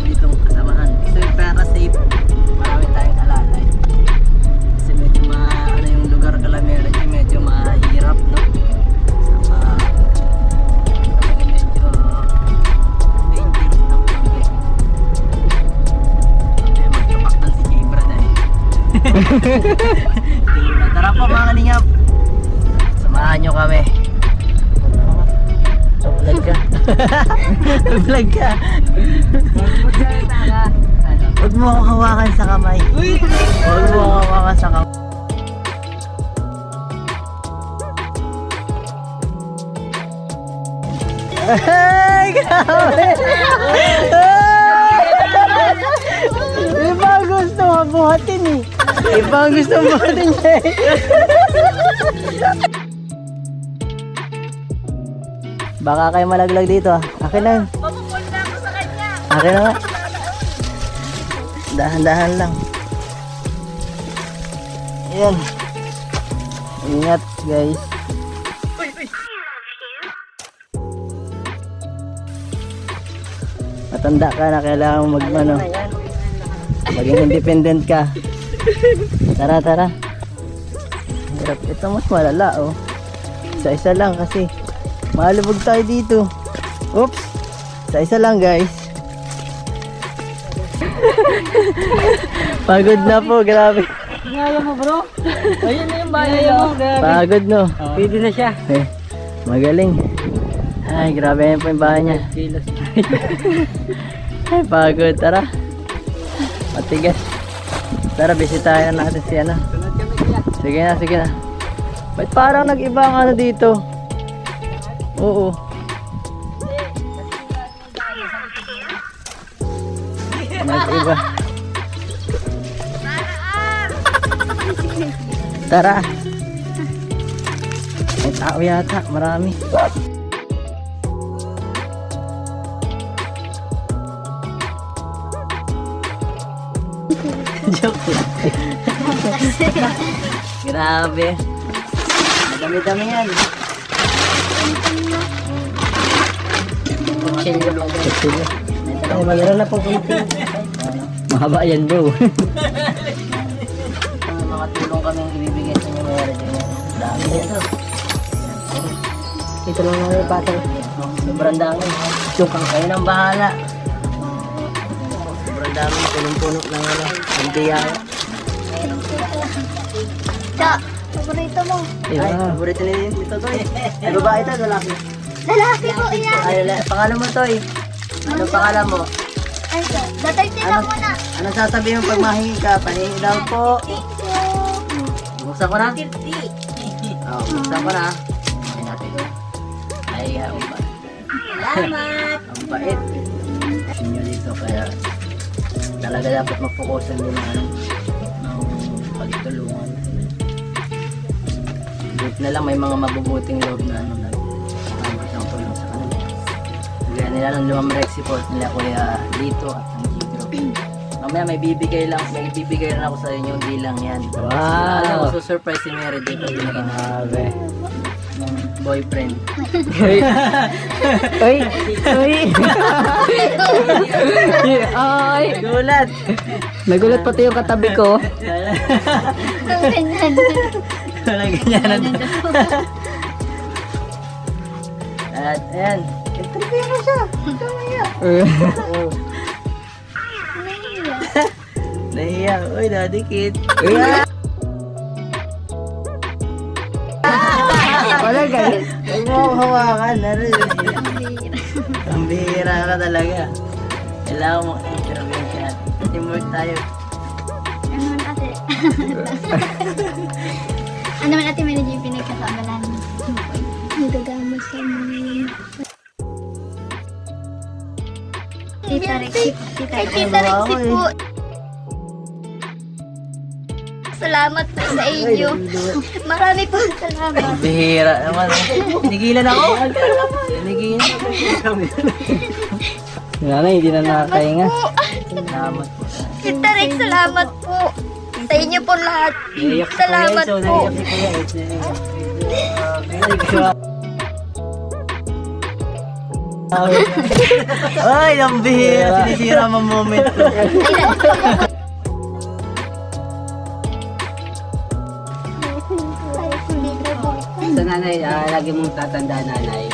Dito ang kasamahan. So para safe, marami tayong alalay. Kasi medyo ano yung lugar Calamera, medyo mahirap, no? Saka medyo dangerous na konti. Sabi magkapaktan si Jibra dahil. Tara po mga kalingap, samahan nyo kami. Vlog ka. Vlog ka. Huwag mo akong hawakan sa kamay. Huwag mo akong hawakan sa kamay. Ay, grabe! Iba ang gusto mabuhatin eh. Iba ang gusto mabuhatin niya eh. Baka kayo malaglag dito ah. Akin na yun. Mapupul na ako sa kanya. Akin na nga. Dahan-dahan lang. Ayan. Ingat guys. Matanda ka na, kailangan maging independent ka. Tara, tara. Hirap. Ito mas malala oh. Isa-isa lang kasi malubog tayo dito. Oops. Isa-isa lang guys. Pagod na po, grabe. Kaya mo bro. Ayun na yung bahay mo. Pagod no. Pwede na siya. Eh, magaling. Ay, grabe yan po yung bahay niya. Ay, pagod. Tara. Matigas. Tara, bisitahin na natin si ano. Sige na, sige na. Ba't parang nag-iba ang ano dito? Oo. Nag-iba. Tara. May tao yata, marami. Joke lang. Grabe. Madami-dami yan. Kutsilyo. Ay, maganda na po kunti. Mahaba yan bro. Mga tulong kaming ibibigay sa inyo mayroon dyan. Dami ito. Ito lang mga yung patang. Sobrang dami. Tsukang kayo ng bahala. Sobrang dami. Punong-puno ng ano. Hindi yan. Cha, paborito mo. Ay, paborito nito to eh. Ay, babae ito, lalaki. Lalaki po iyan. Ay, pangalan mo to eh. Ano pangalan mo? Ay, datay sila muna. Ano sasabihin mo pag mahingi ka? Pahingi daw po. Thank you. Buksan ko na? Oo, buksan ko na. Ay, natin. Ay, ang bait. Salamat. Ang bait. Inyo dito kaya talaga dapat mag-focusan din ng pagtulungan. Buti na lang may mga mabubuting loob na nagkakabot ng tulong sa kanila. Kaya nila ng lumang Rexy Port nila Kuya Lito at ng Gigro. Mamaya may bibigay lang ako sa inyo, hindi lang yan. Wow! So surprise si Mary dito. Grabe. Ng boyfriend. Uy! Uy! Uy! Ay! Gulat! Nagulat pati yung katabi ko. Ganyan. Wala ganyan. At ayan. Interview mo siya. Kamaya. Nahiya. Uy, nadikit. Wala ganyan. Huwag mo akong hawakan. Ang bihira ka talaga. Kailangan mo interview siya. Teamwork tayo. Ano naman ate? Ano naman ate, may medyo pinagkasama namin. Nagagama sa mga... Tita Rexy. Kay Tita Rexy po. Salamat po sa inyo. Marami po salamat. Bihira naman. Tinigilan ako. Tinigilan ako. Wala na, hindi na nakakahinga. Salamat po. Tita Rex, salamat po. Sa inyo po lahat. Salamat po. Ay, ang bihira. Sinisira mo moment ko. Sa nanay, lagi mong tatandaan nanay,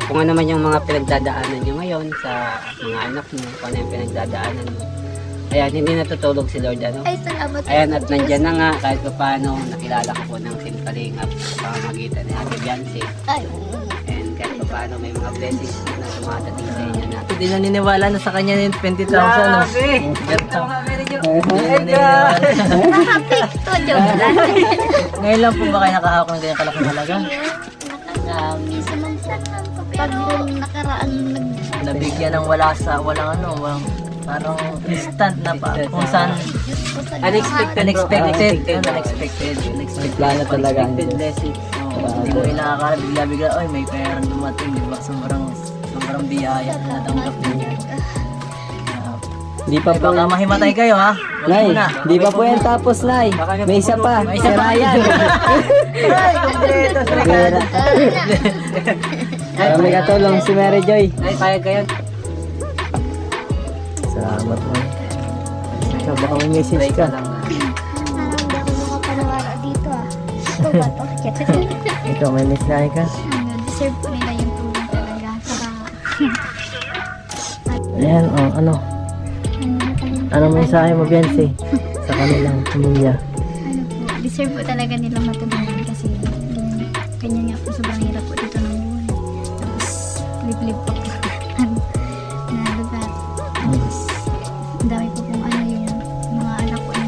kung ano man yung mga pinagdadaanan nyo ngayon sa mga anak mo, kung ano yung pinagdadaanan mo. Ayan, hindi natutulog si Lord, ano? Ay, salamat. Ayan, at nandyan na nga, kahit pa paano, nakilala ko po ng Simkalingap sa pamamagitan ni Ate Biancy. Ay, And kahit pa paano, may mga blessings na dumadating sa inyo na. Hindi na niniwala na sa kanya yung 20,000. No? nakapikto, joke lang. Ngayon lang po ba kayo nakahawak ng ganyan kalaking halaga? Minsan-minsan lang po. Pag nakaraan Nabigyan ng walang parang instant na pa. Kung saan unexpected. Plano talaga. Unexpected blessings. Hindi mo inakakala, bigla-bigla, oy, may perang dumating, di ba? Sobrang biyaya na natanggap niya. Di pa po. Baka mahimatay kayo, ha? Wag Nay, muna. di pa po yan tapos, Nay. May isa pa. May isa pa yan. Ay, kompleto. Pera. Para may katulong si Mary Joy. Ay, payag kayo. Salamat mo. Ikaw, baka may message Break ka. ka lang. Parang hindi ako makapaniwala dito ah. Ito ba to? Ikaw, may message ka. Deserve ko nila yung tulong talaga. Saka, Ayan, ano mensahe mo, Biancy? Sa kanilang pamilya. ano po, deserve po talaga nilang matulungan kasi ganyan nga po, sobrang hirap po dito ng buhay. Tapos, liblib po po na lugar. Tapos, ang dami po kung ano yung mga anak ko na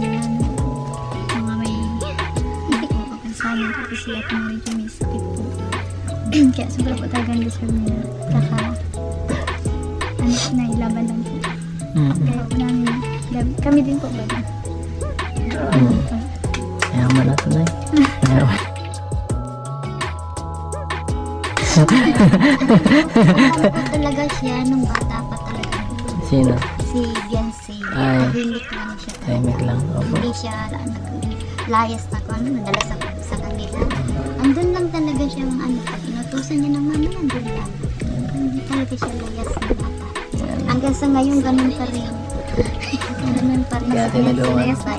mga may hindi ko kapansanan kasi si Ate Mary Jo may sakit po. Kaya sobrang po talagang deserve nila. Kaka, ano po na ilaban lang po. Kaya po namin, kami din po ba? Yaman na ito, Nay. Yaman. Ano po talaga siya nung bata pa talaga. Sino? Si Biancy. Ay. Tahimik lang siya. Tahimik lang. Opo. Hindi siya layas na kung ano, nadala sa kanila. Andun lang talaga siya mga ano. Pag inutusan niya ng mama, andun lang. Hindi talaga siya layas na bata. Hanggang sa ngayon, ganun pa rin. Ganun pa rin Kaya si Biancy tinulungan. layas na